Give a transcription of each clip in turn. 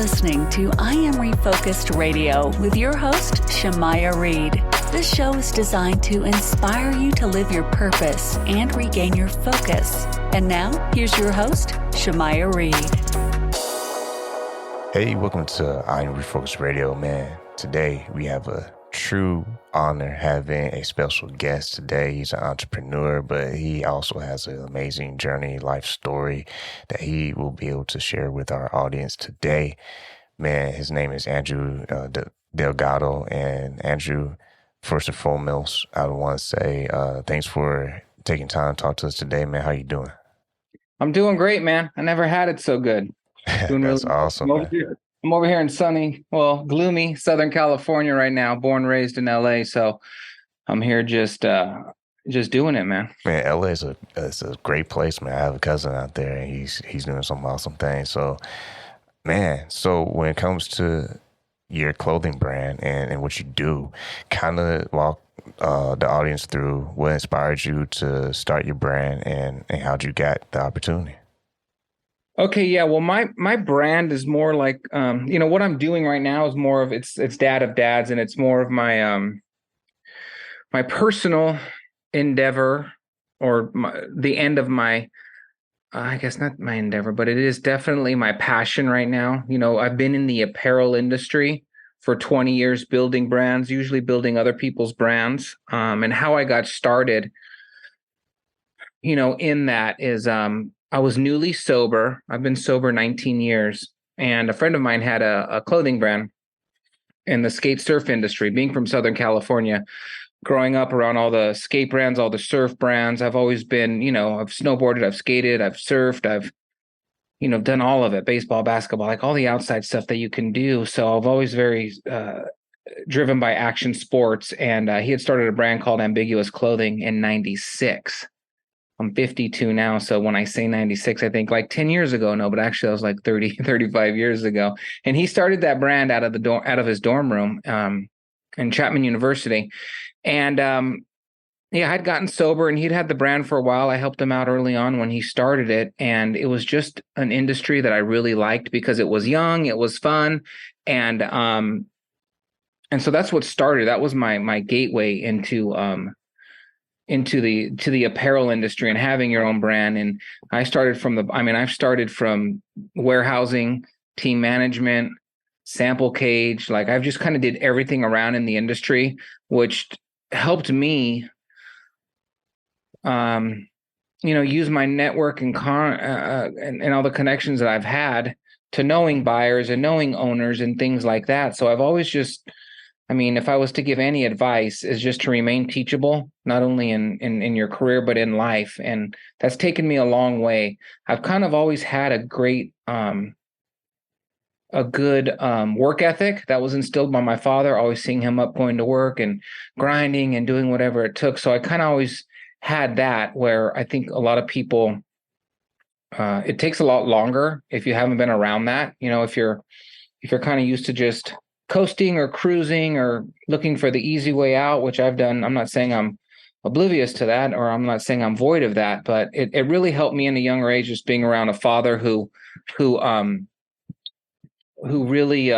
listening to I Am Refocused Radio with your host, Shamaya Reed. This show is designed to inspire you to live your purpose and regain your focus. And now, here's your host, Shamaya Reed. Hey, welcome to I Am Refocused Radio, man. Today, we have a true honor having a special guest today. He's an entrepreneur, but he also has an amazing journey, life story that he will be able to share with our audience today. Man, his name is Andrew Delgado. And Andrew, first and foremost, I want to say thanks for taking time to talk to us today, man. How you doing? I'm doing great, man. I never had it so good. Doing That's really awesome, man. I'm over here in sunny, gloomy Southern California right now, born, raised in LA. So I'm here just doing it, man. Man, LA is a great place, man. I have a cousin out there and he's doing some awesome things. So, man, when it comes to your clothing brand and what you do, kind of walk the audience through what inspired you to start your brand and how'd you get the opportunity. Okay, yeah. Well, my brand is more like, what I'm doing right now is more of it's dad of dads, and it's more of my my personal endeavor, or the end of my, I guess not my endeavor, but it is definitely my passion right now. You know, I've been in the apparel industry for 20 years, building brands, usually building other people's brands, and how I got started, in that is, I was newly sober. I've been sober 19 years. And a friend of mine had a clothing brand in the skate surf industry. Being from Southern California, growing up around all the skate brands, all the surf brands, I've always been, I've snowboarded, I've skated, I've surfed, I've, done all of it, baseball, basketball, like all the outside stuff that you can do. So I've always very driven by action sports. And he had started a brand called Ambiguous Clothing in 96. I'm 52 now. So when I say 96, I think like 10 years ago. No, but actually that was like 30, 35 years ago. And he started that brand out of his dorm room in Chapman University. And I'd gotten sober and he'd had the brand for a while. I helped him out early on when he started it. And it was just an industry that I really liked because it was young, it was fun. And so that's what started. That was my gateway into the apparel industry and having your own brand. And I've started from warehousing, team management, sample cage. Like I've just kind of did everything around in the industry, which helped me, use my network and all the connections that I've had to knowing buyers and knowing owners and things like that. So I've always just, if I was to give any advice, is just to remain teachable, not only in your career, but in life. And that's taken me a long way. I've kind of always had a great, a good work ethic that was instilled by my father, always seeing him up going to work and grinding and doing whatever it took. So I kind of always had that, where I think a lot of people, it takes a lot longer if you haven't been around that. If you're kind of used to just coasting or cruising or looking for the easy way out, which I've done. I'm not saying I'm oblivious to that, or I'm not saying I'm void of that, but it really helped me in a younger age, just being around a father who really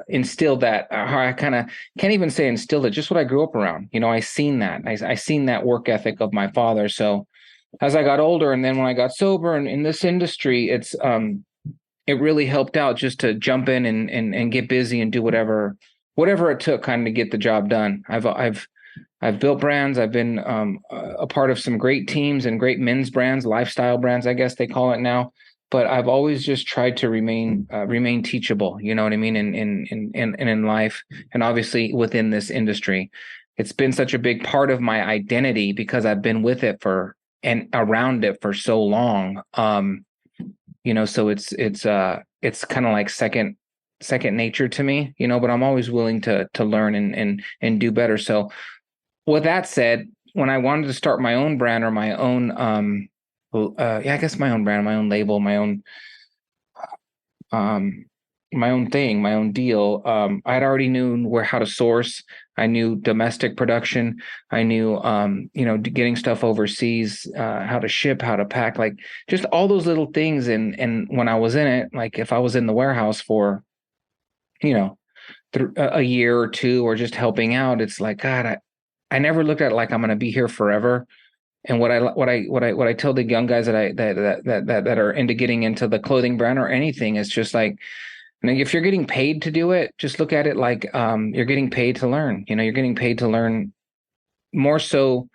instilled that. I kind of can't even say instilled it, just what I grew up around. I seen that. I seen that work ethic of my father. So as I got older, and then when I got sober and in this industry, it really helped out just to jump in and get busy and do whatever it took kind of to get the job done. I've built brands. I've been a part of some great teams and great men's brands, lifestyle brands, I guess they call it now. But I've always just tried to remain teachable, you know what I mean, in life, and obviously within this industry. It's been such a big part of my identity because I've been with it and around it for so long. So it's kind of like second nature to me, but I'm always willing to learn and do better. So with that said, when I wanted to start my own brand or my own, I guess my own brand, my own label, my own thing, my own deal, I'd already knew how to source. I knew domestic production. I knew, getting stuff overseas, how to ship, how to pack, like just all those little things. And when I was in it, like if I was in the warehouse for you know, through a year or two, or just helping out, it's like, God, I never looked at it like I'm going to be here forever. And what I tell the young guys that are into getting into the clothing brand or anything is just like, if you're getting paid to do it, just look at it like you're getting paid to learn. You're getting paid to learn, more so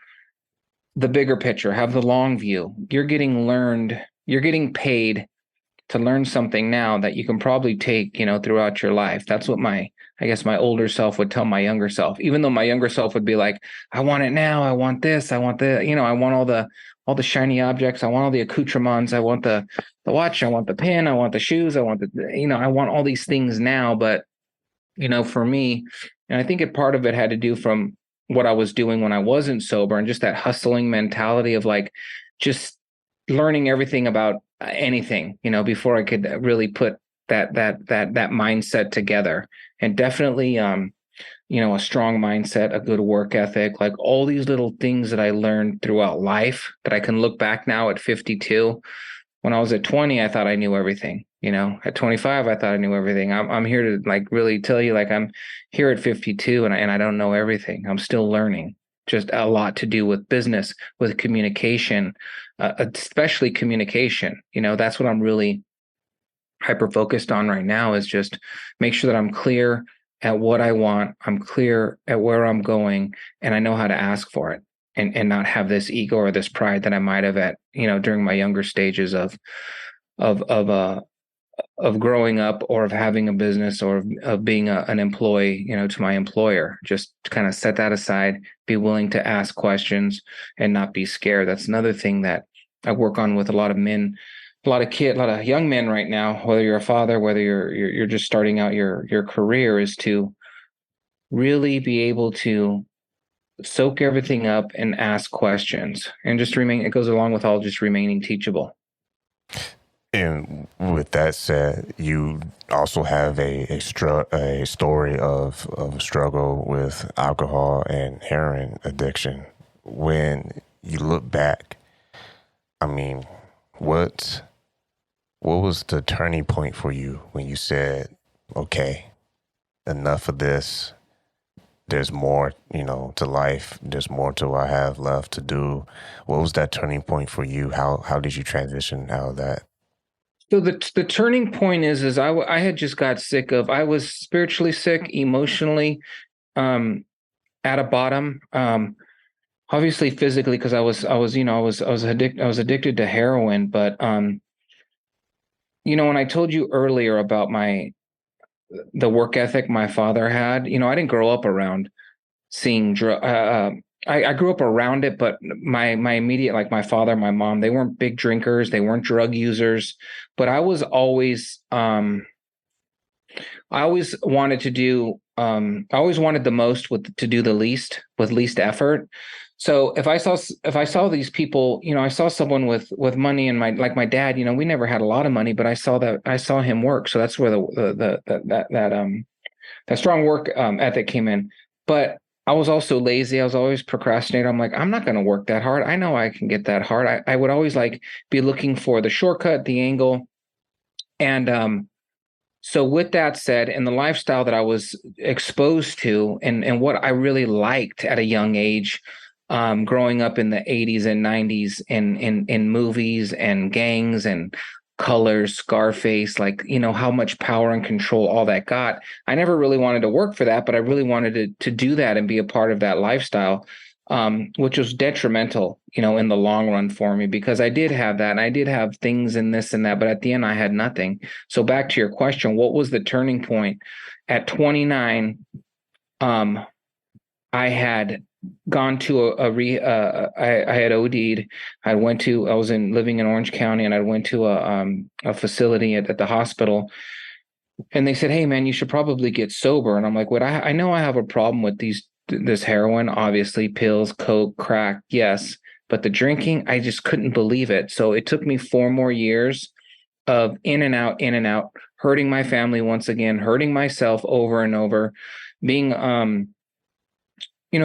the bigger picture, have the long view. You're getting paid to learn something now that you can probably take, throughout your life. That's what I guess my older self would tell my younger self, even though my younger self would be like, I want it now. I want this. I want I want all the shiny objects. I want all the accoutrements. I want the watch. I want the pin. I want the shoes. I want I want all these things now. But, for me, and I think part of it had to do from what I was doing when I wasn't sober, and just that hustling mentality of like, just learning everything about anything, before I could really put that mindset together. And definitely, a strong mindset, a good work ethic, like all these little things that I learned throughout life that I can look back now at 52. When I was at 20, I thought I knew everything. At 25, I thought I knew everything. I'm here to like really tell you, like, I'm here at 52 and I don't know everything. I'm still learning. Just a lot to do with business, with communication, especially communication. That's what I'm really hyper focused on right now, is just make sure that I'm clear at what I want. I'm clear at where I'm going, and I know how to ask for it, and not have this ego or this pride that I might have at, during my younger stages of growing up, or of having a business, or of being an employee, to my employer. Just kind of set that aside, be willing to ask questions and not be scared. That's another thing that I work on with a lot of men, a lot of young men right now, whether you're a father, whether you're just starting out your career, is to really be able to soak everything up and ask questions, and just it goes along with all just remaining teachable. And with that said, you also have a story of a struggle with alcohol and heroin addiction. When you look back, I mean, what was the turning point for you when you said, okay, enough of this? There's more, to life. There's more to what I have left to do. What was that turning point for you? How did you transition out of that? So the turning point is I had just got sick of, I was spiritually sick, emotionally, at a bottom, obviously physically, because I was addicted to heroin. But when I told you earlier about the work ethic my father had, I didn't grow up around seeing I grew up around it, but my immediate, like my father, my mom, they weren't big drinkers, they weren't drug users, but I was always I always wanted to do I always wanted the most to do the least with least effort. So if I saw these people, I saw someone with money, and my dad, we never had a lot of money, but I saw him work. So that's where that strong work ethic came in. But I was also lazy. I was always procrastinating. I'm like, I'm not going to work that hard. I know I can get that hard. I would always like be looking for the shortcut, the angle. And so with that said, and the lifestyle that I was exposed to, and what I really liked at a young age, growing up in the 80s and 90s, in movies and gangs and colors, Scarface, like, how much power and control all that got. I never really wanted to work for that, but I really wanted to do that and be a part of that lifestyle, which was detrimental, in the long run for me, because I did have that, and I did have things in this and that, but at the end I had nothing. So back to your question, what was the turning point? At 29, I had gone to I had OD'd. I was living in Orange County, and I went to a facility at the hospital, and they said, "Hey man, you should probably get sober." And I'm like, "What? I know I have a problem with this heroin, obviously, pills, coke, crack, yes, but the drinking, I just couldn't believe it." So it took me 4 more years of in and out, hurting my family once again, hurting myself over and over, being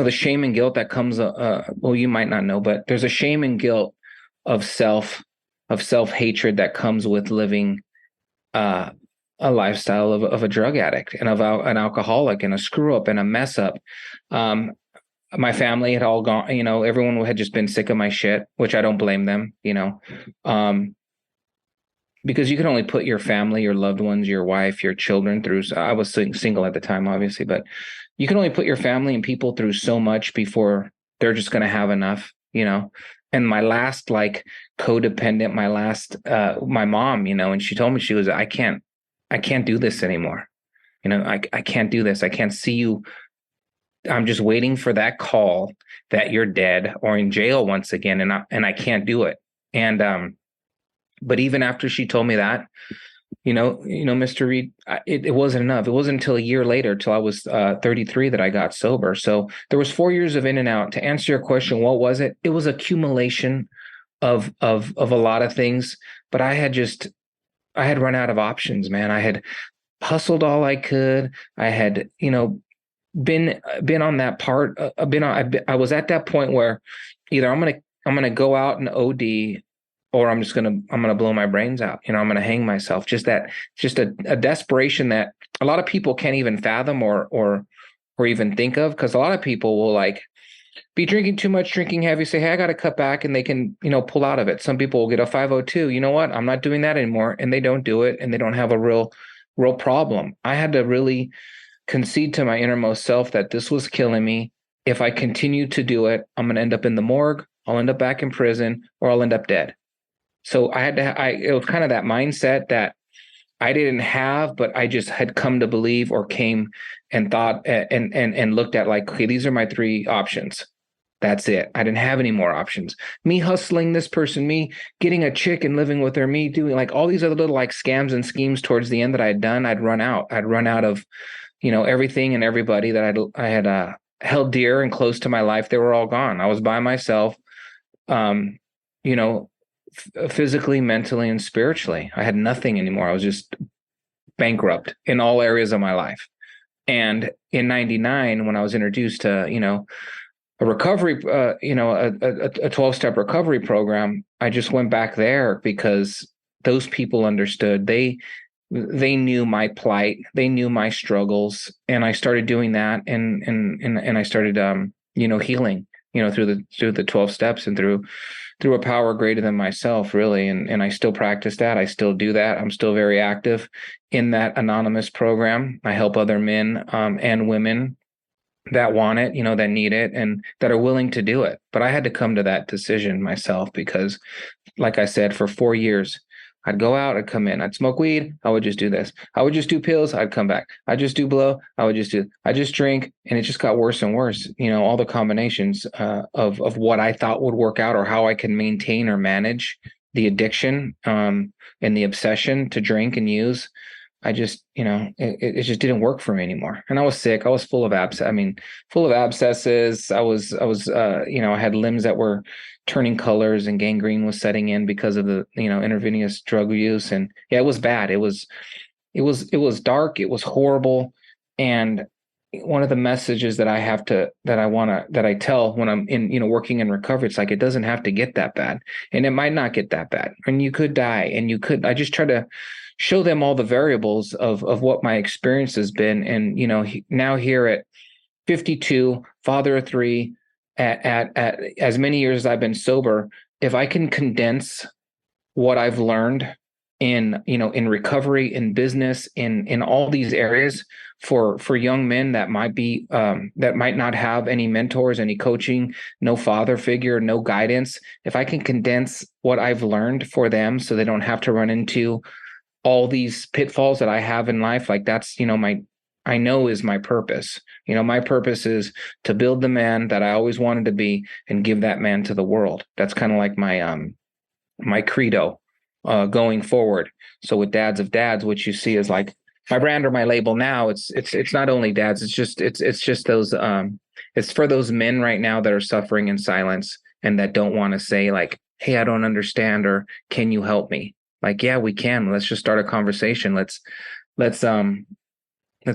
the shame and guilt that comes, well, you might not know, but there's a shame and guilt of self-hatred that comes with living a lifestyle of a drug addict and of an alcoholic and a screw up and a mess up. My family had all gone, everyone had just been sick of my shit, which I don't blame them, because you can only put your family, your loved ones, your wife, your children through. So I was single at the time, obviously, but you can only put your family and people through so much before they're just going to have enough, And my last codependent, my mom, and she told me, she was, I can't do this anymore. I can't do this. I can't see you. I'm just waiting for that call that you're dead or in jail once again. And I can't do it. And, but even after she told me that, Mr. Reed, it wasn't enough. It wasn't until a year later, till I was 33, that I got sober. So there was 4 years of in and out. To answer your question, what was it? It was accumulation of a lot of things. But I had run out of options, man. I had hustled all I could. I had, been on that part. I was at that point where either I'm gonna go out and OD, or I'm gonna blow my brains out. I'm gonna hang myself. Just a desperation that a lot of people can't even fathom or even think of, because a lot of people will be drinking too much, drinking heavy, say, hey, I got to cut back, and they can, pull out of it. Some people will get a 502. You know what? I'm not doing that anymore, and they don't do it, and they don't have a real problem. I had to really concede to my innermost self that this was killing me. If I continue to do it, I'm going to end up in the morgue. I'll end up back in prison, or I'll end up dead. So it was kind of that mindset that I didn't have, but I just had come to believe, or came and thought and looked at okay, these are my 3 options. That's it. I didn't have any more options. Me hustling this person, me getting a chick and living with her, me doing all these other little scams and schemes towards the end that I had done. I'd run out of, everything and everybody that I had held dear and close to my life. They were all gone. I was by myself, physically, mentally, and spiritually. I had nothing anymore. I was just bankrupt in all areas of my life. And in 99, when I was introduced to, a recovery, a 12-step recovery program, I just went back there because those people understood. They knew my plight. They knew my struggles. And I started doing that. And I started, healing, through the 12 steps and through a power greater than myself, really. And I still practice that. I still do that. I'm still very active in that anonymous program. I help other men and women that want it, that need it, and that are willing to do it. But I had to come to that decision myself because, like I said, for 4 years, I'd go out, I'd come in, I'd smoke weed, I would just do this. I would just do pills, I'd come back. I'd just do blow, I just drink, and it just got worse and worse. All the combinations of what I thought would work out, or how I can maintain or manage the addiction and the obsession to drink and use. I just, it just didn't work for me anymore. And I was sick. I was full of abscesses. I was, I had limbs that were turning colors, and gangrene was setting in because of the, intravenous drug use. And yeah, it was bad. It was dark. It was horrible. And one of the messages that I tell when I'm in, working in recovery, it's it doesn't have to get that bad, and it might not get that bad, and you could die, and I just try to show them all the variables of what my experience has been. And, now here at 52, father of 3, at as many years as I've been sober, if I can condense what I've learned in recovery, in business, in all these areas for young men that might not have any mentors, any coaching, no father figure, no guidance, if I can condense what I've learned for them so they don't have to run into all these pitfalls that I have in life, that's, I know is my purpose. My purpose is to build the man that I always wanted to be and give that man to the world. That's kind of like my credo going forward. So with Dads of Dads, which you see is my brand or my label now, it's not only dads, it's just those, it's for those men right now that are suffering in silence and that don't want to say hey, I don't understand, or can you help me? Yeah, we can. Let's just start a conversation. Let's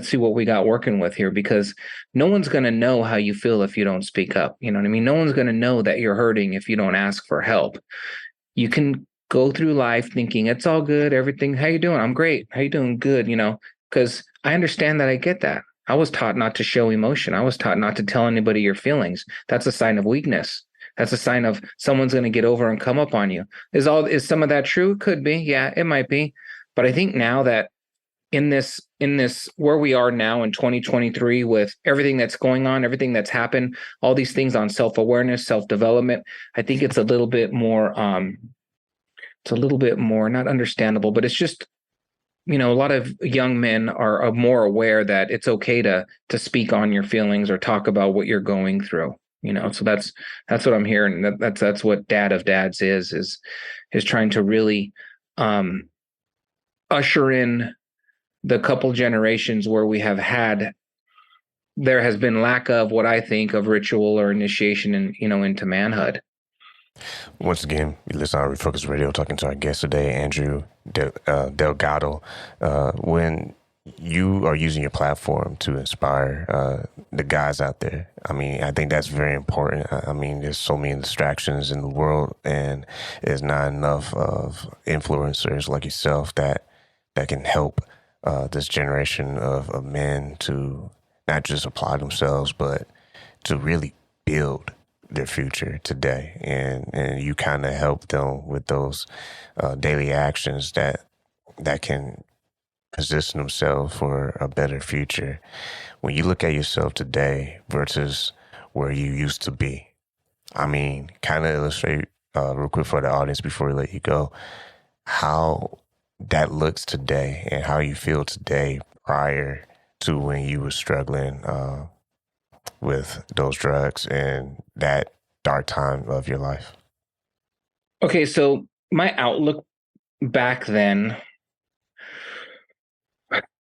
see what we got working with here, because no one's going to know how you feel if you don't speak up. You know what I mean? No one's going to know that you're hurting if you don't ask for help. You can go through life thinking it's all good, everything. How you doing? I'm great. How you doing? Good. Because I understand that. I get that. I was taught not to show emotion. I was taught not to tell anybody your feelings. That's a sign of weakness. That's a sign of someone's going to get over and come up on you. Is some of that true? Could be. Yeah, it might be. But I think now that in this where we are now in 2023 with everything that's going on, everything that's happened, all these things on self-awareness, self-development, I think it's a little bit more not understandable, but it's just, a lot of young men are more aware that it's okay to speak on your feelings or talk about what you're going through. So that's what I'm hearing. That's what Dad of Dads is trying to really usher in the couple generations where there has been lack of what I think of ritual or initiation into manhood. Once again, you listen on Refocus Radio, talking to our guest today, Andrew Delgado. When you are using your platform to inspire the guys out there, I think that's very important. There's so many distractions in the world, and there's not enough of influencers like yourself that can help this generation of men to not just apply themselves, but to really build their future today. And you kind of help them with those daily actions that can position themselves for a better future. When you look at yourself today versus where you used to be, kind of illustrate real quick for the audience before we let you go, how that looks today and how you feel today prior to when you were struggling with those drugs and that dark time of your life. Okay, so my outlook back then,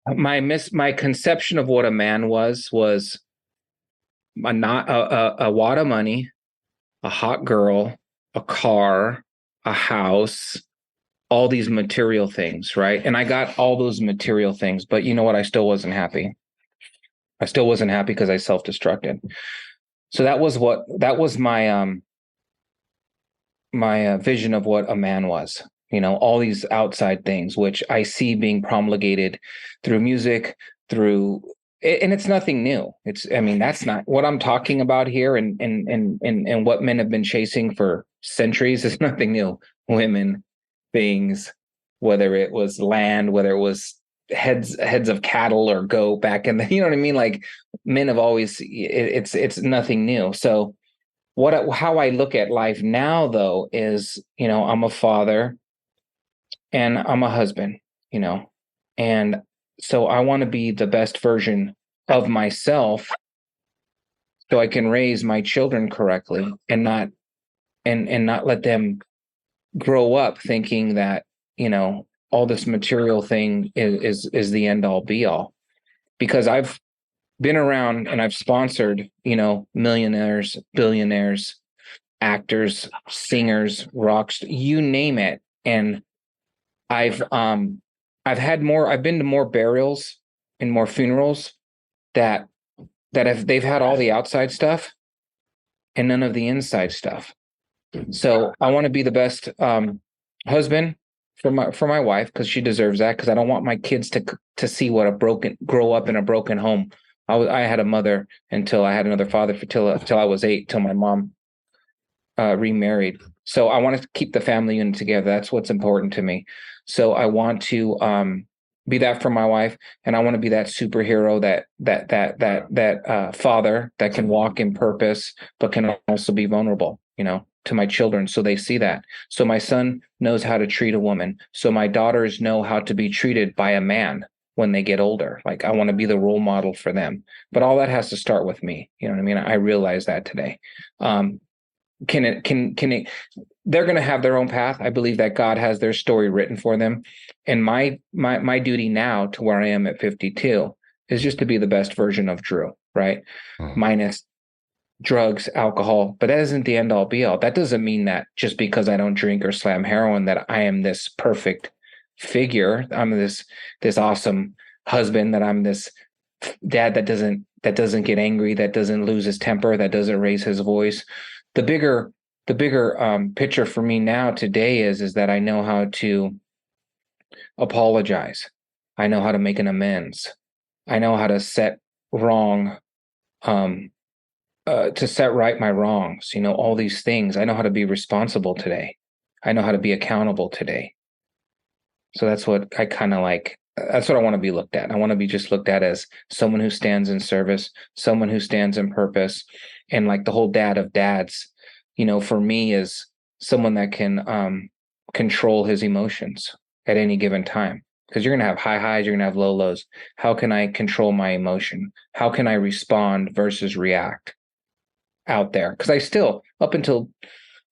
my conception of what a man was a wad of money, a hot girl, a car, a house, all these material things, right? And I got all those material things, but you know what? I still wasn't happy. I still wasn't happy because I self-destructed. So that was my my vision of what a man was. All these outside things, which I see being promulgated through music, and it's nothing new. That's not what I'm talking about here, and what men have been chasing for centuries is nothing new. Women, things, whether it was land, whether it was heads of cattle or goat back in the, you know what I mean? Like, men have always, it's nothing new. So how I look at life now, though, is, I'm a father and I'm a husband, and so I want to be the best version of myself so I can raise my children correctly and not let them grow up thinking that, all this material thing is the end all be all. Because I've been around and I've sponsored, millionaires, billionaires, actors, singers, rocks, you name it. And I've been to more burials and more funerals they've had all the outside stuff and none of the inside stuff. So I want to be the best husband for my wife, because she deserves that, because I don't want my kids to see grow up in a broken home. I had a mother until I had another father till I was 8, till my mom remarried. So I want to keep the family unit together. That's what's important to me. So I want to be that for my wife, and I want to be that superhero, that father that can walk in purpose, but can also be vulnerable, to my children, so they see that. So my son knows how to treat a woman. So my daughters know how to be treated by a man when they get older. Like, I want to be the role model for them. But all that has to start with me. You know what I mean? I realize that today. They're going to have their own path. I believe that God has their story written for them. And my duty now, to where I am at 52, is just to be the best version of Drew, right? Minus drugs, alcohol, but that isn't the end all be all. That doesn't mean that just because I don't drink or slam heroin that I am this perfect figure. I'm this awesome husband, that I'm this dad that doesn't get angry, that doesn't lose his temper, that doesn't raise his voice. The bigger the bigger picture for me now today is that I know how to apologize. I know how to make an amends. I know how to set wrong, to set right my wrongs, all these things. I know how to be responsible today. I know how to be accountable today. So that's what I kind of like. That's what I want to be looked at. I want to be just looked at as someone who stands in service, someone who stands in purpose. And like the whole dad of dads, for me is someone that can control his emotions at any given time. Because you're going to have high highs, you're going to have low lows. How can I control my emotion? How can I respond versus react out there? Because I still, up until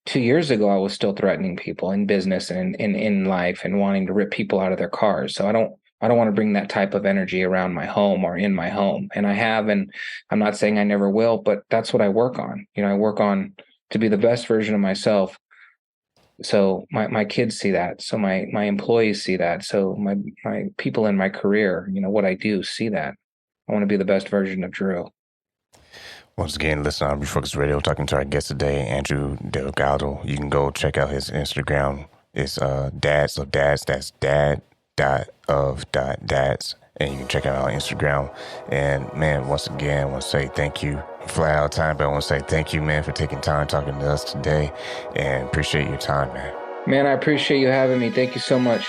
2 years ago, I was still threatening people in business and in life and wanting to rip people out of their cars. So I don't want to bring that type of energy around my home or in my home. And I have, and I'm not saying I never will, but that's what I work on. I work on to be the best version of myself. So my kids see that. So my employees see that. So my people in my career, what I do, see that. I want to be the best version of Drew. Once again, listen on Refocus Radio, talking to our guest today, Andrew Delgado. You can go check out his Instagram. It's dads of dads. That's dad.of.dads. And you can check it out on Instagram. And man, once again, I want to say thank you. Fly out of time, but I want to say thank you, man, for taking time talking to us today, and appreciate your time, man. Man, I appreciate you having me. Thank you so much.